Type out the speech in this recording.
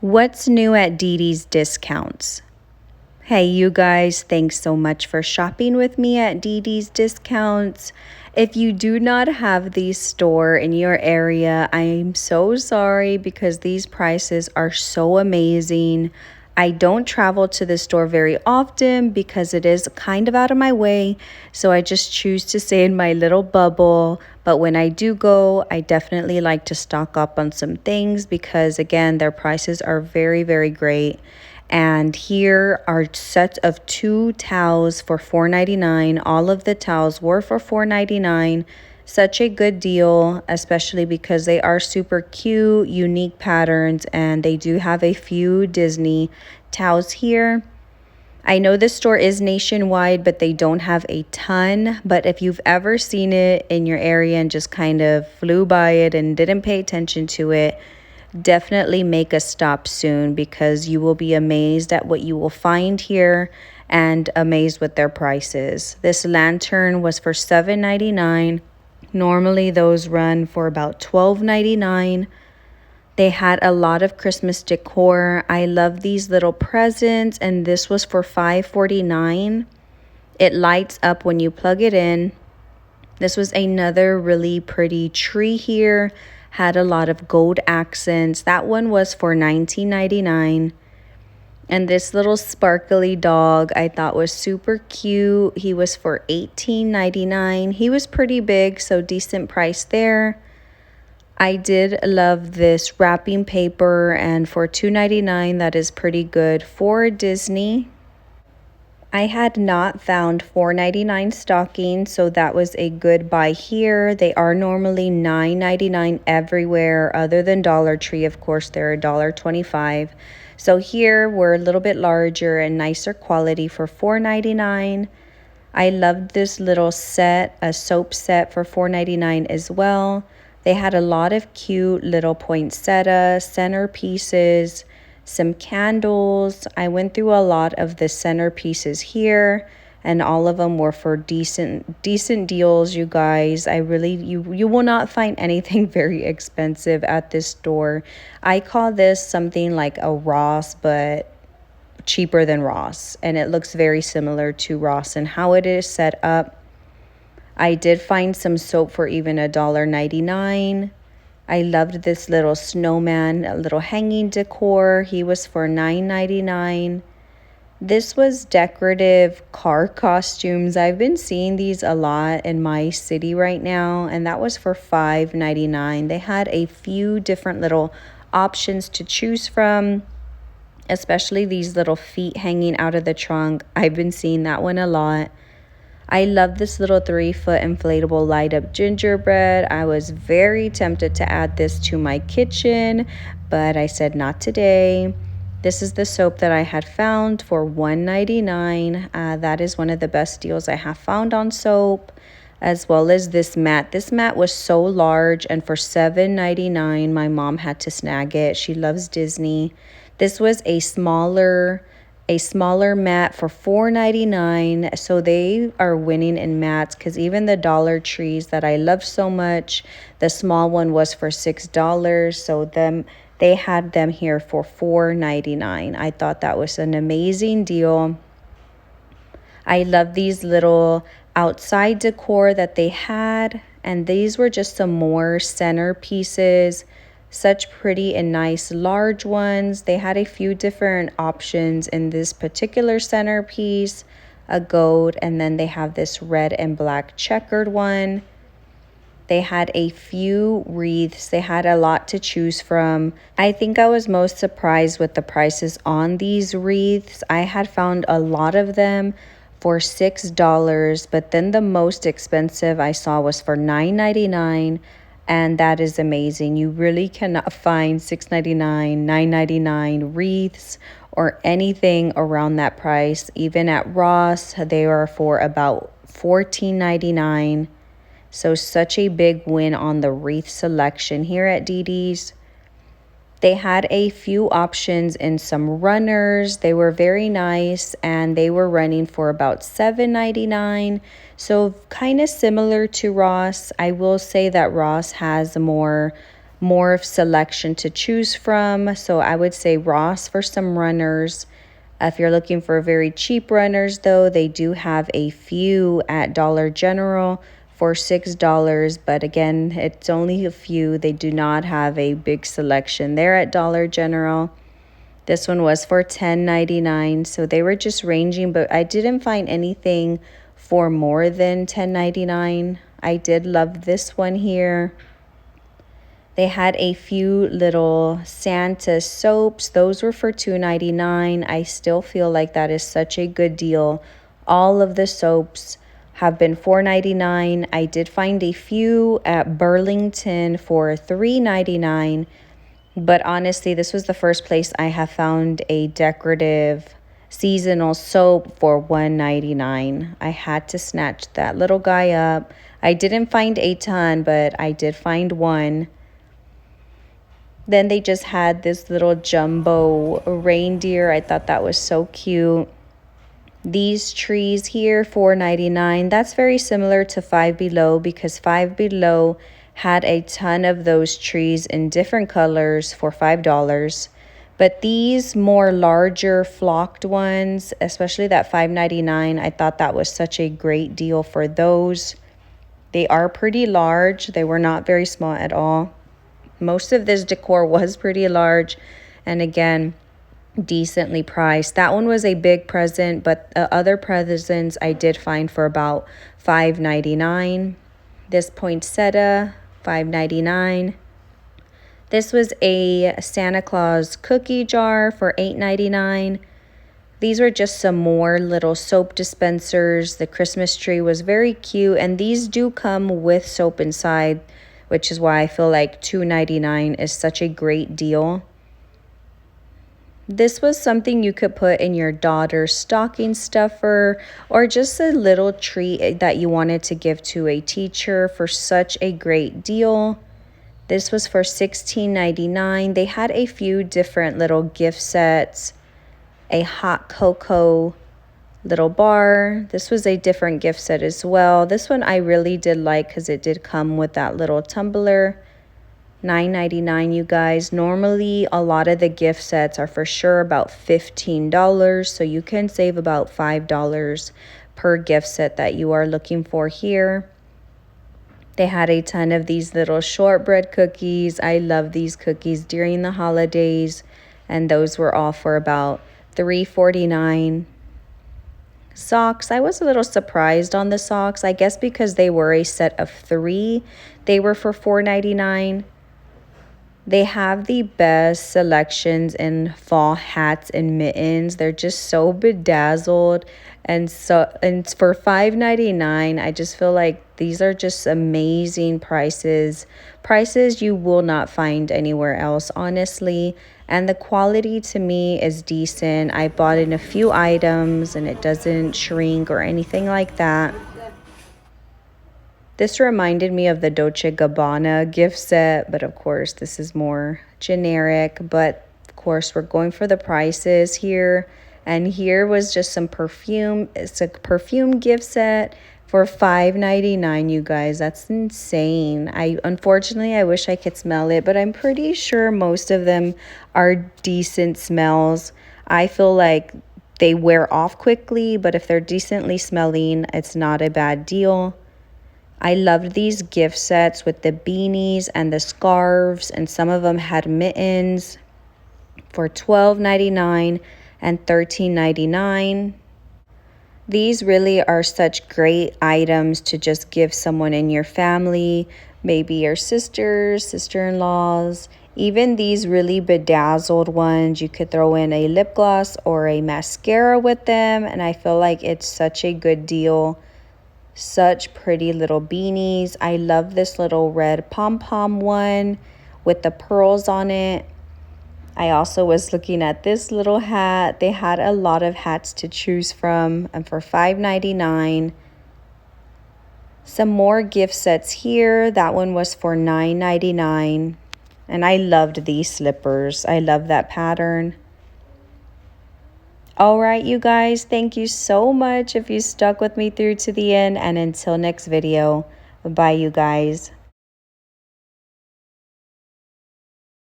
What's new at Dee Dee's Discounts? Hey, you guys, thanks so much for shopping with me at Dee Dee's Discounts. If you do not have the store in your area, I'm so sorry because these prices are so amazing. I don't travel to the store very often because it is kind of out of my way, so I just choose to stay in my little bubble. But when I do go, I definitely like to stock up on some things because, again, their prices are very, very great. And here are sets of 2 towels for $4.99. All of the towels were for $4.99. Such a good deal, especially because they are super cute, unique patterns, and they do have a few Disney towels here. I know this store is nationwide, but they don't have a ton. But if you've ever seen it in your area and just kind of flew by it and didn't pay attention to it, definitely make a stop soon because you will be amazed at what you will find here and amazed with their prices. This lantern was for $7.99. Normally those run for about $12.99. They had a lot of Christmas decor. I love these little presents, and this was for $5.49. It lights up when you plug it in. This was another really pretty tree here. Had a lot of gold accents. That one was for $19.99. And this little sparkly dog I thought was super cute. He was for $18.99. He was pretty big, so decent price there. I did love this wrapping paper, and for $2.99, that is pretty good for Disney. I had not found $4.99 stockings, so that was a good buy here. They are normally $9.99 everywhere other than Dollar Tree. Of course, they're $1.25. So here we're a little bit larger and nicer quality for $4.99. I loved this little set, a soap set for $4.99 as well. They had a lot of cute little poinsettia centerpieces, some candles. I went through a lot of the centerpieces here, and all of them were for decent deals, you guys. You will not find anything very expensive at this store. I call this something like a Ross, but cheaper than Ross, and it looks very similar to Ross and how it is set up. I did find some soap for even $1.99. I loved this little snowman, a little hanging decor. He was for $9.99. This was decorative car costumes. I've been seeing these a lot in my city right now, and that was for $5.99. They had a few different little options to choose from, especially these little feet hanging out of the trunk. I've been seeing that one a lot. I love this little 3-foot inflatable light up gingerbread. I was very tempted to add this to my kitchen, but I said not today. This is the soap that I had found for $1.99. That is one of the best deals I have found on soap, as well as this mat. This mat was so large, and for $7.99, my mom had to snag it. She loves Disney. This was a smaller mat for $4.99. So they are winning in mats because even the Dollar Trees that I love so much, the small one was for $6. So they had them here for $4.99. I thought that was an amazing deal. I love these little outside decor that they had, and these were just some more centerpieces. Such pretty and nice large ones. They had a few different options in this particular centerpiece, a gold, and then they have this red and black checkered one. They had a few wreaths. They had a lot to choose from. I think I was most surprised with the prices on these wreaths. I had found a lot of them for $6, but then the most expensive I saw was for $9.99. And that is amazing. You really cannot find $6.99, $9.99 wreaths or anything around that price. Even at Ross, they are for about $14.99. So such a big win on the wreath selection here at Dee Dee's. They had a few options in some runners. They were very nice, and they were running for about $7.99. So kind of similar to Ross. I will say that Ross has more more selection to choose from. So I would say Ross for some runners. If you're looking for very cheap runners, though, they do have a few at Dollar General for $6. But again, it's only a few. They do not have a big selection there at Dollar General. This one was for $10.99. So they were just ranging, but I didn't find anything for more than $10.99. I did love this one here. They had a few little Santa soaps. Those were for $2.99. I still feel like that is such a good deal. All of the soaps have been $4.99. I did find a few at Burlington for $3.99. But honestly, this was the first place I have found a decorative seasonal soap for $1.99. I had to snatch that little guy up. I didn't find a ton, but I did find one. Then they just had this little jumbo reindeer. I thought that was so cute. These trees here, $4.99. That's very similar to Five Below because Five Below had a ton of those trees in different colors for $5. But these more larger flocked ones, especially that $5.99, I thought that was such a great deal for those. They are pretty large. They were not very small at all. Most of this decor was pretty large and again, decently priced. That one was a big present, but other presents I did find for about $5.99. This poinsettia, $5.99. This was a Santa Claus cookie jar for $8.99. These were just some more little soap dispensers. The Christmas tree was very cute, and these do come with soap inside, which is why I feel like $2.99 is such a great deal. This was something you could put in your daughter's stocking stuffer or just a little treat that you wanted to give to a teacher for such a great deal. This was for $16.99. They had a few different little gift sets, a hot cocoa little bar. This was a different gift set as well. This one I really did like because it did come with that little tumbler. $9.99, you guys. Normally, a lot of the gift sets are for sure about $15, so you can save about $5 per gift set that you are looking for here. They had a ton of these little shortbread cookies. I love these cookies during the holidays, and those were all for about $3.49. Socks, I was a little surprised on the socks. I guess because they were a set of 3, they were for $4.99. They have the best selections in fall hats and mittens. They're just so bedazzled, and for $5.99, I just feel like these are just amazing prices. Prices you will not find anywhere else, honestly. And the quality to me is decent. I bought in a few items and it doesn't shrink or anything like that. This reminded me of the Dolce & Gabbana gift set, but of course this is more generic. But of course we're going for the prices here. And here was just some perfume. It's a perfume gift set for $5.99, you guys. That's insane. Unfortunately, I wish I could smell it, but I'm pretty sure most of them are decent smells. I feel like they wear off quickly, but if they're decently smelling, it's not a bad deal. I loved these gift sets with the beanies and the scarves, and some of them had mittens for $12.99 and $13.99. These really are such great items to just give someone in your family, maybe your sisters, sister-in-laws. Even these really bedazzled ones, you could throw in a lip gloss or a mascara with them, and I feel like it's such a good deal. Such pretty little beanies. I love this little red pom-pom one with the pearls on it. I also was looking at this little hat. They had a lot of hats to choose from, and for $5.99. Some more gift sets here. That one was for $9.99. And I loved these slippers. I love that pattern. All right, you guys, thank you so much if you stuck with me through to the end. And until next video, bye, you guys.